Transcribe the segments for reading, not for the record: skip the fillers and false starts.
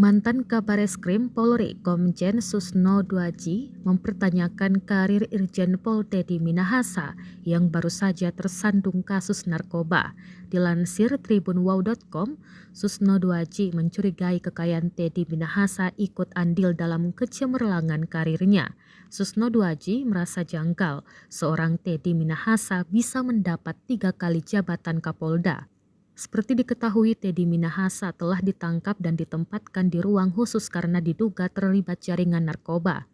Mantan Kabareskrim Polri Komjen Susno Duaji mempertanyakan karir Irjen Pol Teddy Minahasa yang baru saja tersandung kasus narkoba. Dilansir tribunwow.com, Susno Duaji mencurigai kekayaan Teddy Minahasa ikut andil dalam kecemerlangan karirnya. Susno Duaji merasa janggal seorang Teddy Minahasa bisa mendapat 3 kali jabatan Kapolda. Seperti diketahui, Teddy Minahasa telah ditangkap dan ditempatkan di ruang khusus karena diduga terlibat jaringan narkoba.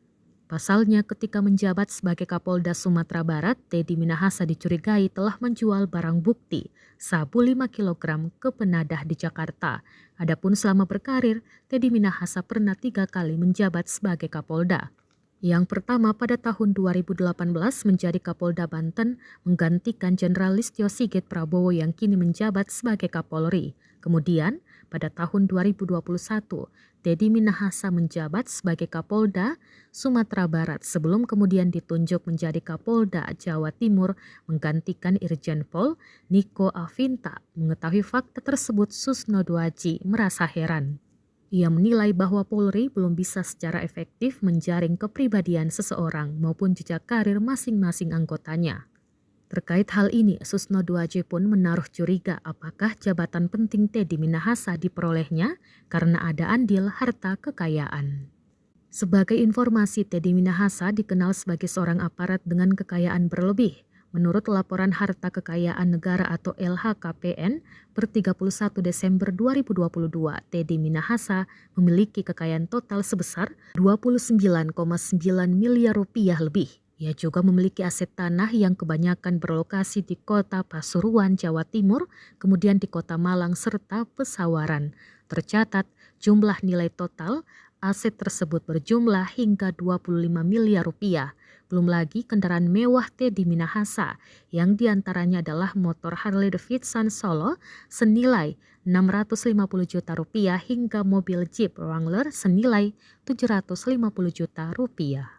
Pasalnya, ketika menjabat sebagai Kapolda Sumatera Barat, Teddy Minahasa dicurigai telah menjual barang bukti, sabu 5 kg ke penadah di Jakarta. Adapun selama berkarir, Teddy Minahasa pernah 3 kali menjabat sebagai Kapolda. Yang pertama pada tahun 2018 menjadi Kapolda Banten menggantikan Jenderal Listio Sigit Prabowo yang kini menjabat sebagai Kapolri. Kemudian pada tahun 2021 Teddy Minahasa menjabat sebagai Kapolda Sumatera Barat sebelum kemudian ditunjuk menjadi Kapolda Jawa Timur menggantikan Irjen Pol Niko Afinta. Mengetahui fakta tersebut, Susno Duaji merasa heran. Ia menilai bahwa Polri belum bisa secara efektif menjaring kepribadian seseorang maupun jejak karir masing-masing anggotanya. Terkait hal ini, Susno Duaji pun menaruh curiga apakah jabatan penting Teddy Minahasa diperolehnya karena ada andil harta kekayaan. Sebagai informasi, Teddy Minahasa dikenal sebagai seorang aparat dengan kekayaan berlebih. Menurut laporan harta kekayaan negara atau LHKPN per 31 Desember 2022, Teddy Minahasa memiliki kekayaan total sebesar 29,9 miliar rupiah lebih. Ia juga memiliki aset tanah yang kebanyakan berlokasi di kota Pasuruan, Jawa Timur, kemudian di kota Malang serta Pesawaran. Tercatat jumlah nilai total aset tersebut berjumlah hingga 25 miliar rupiah. Belum lagi kendaraan mewah Teddy Minahasa yang diantaranya adalah motor Harley Davidson Solo senilai 650 juta rupiah hingga mobil Jeep Wrangler senilai 750 juta rupiah.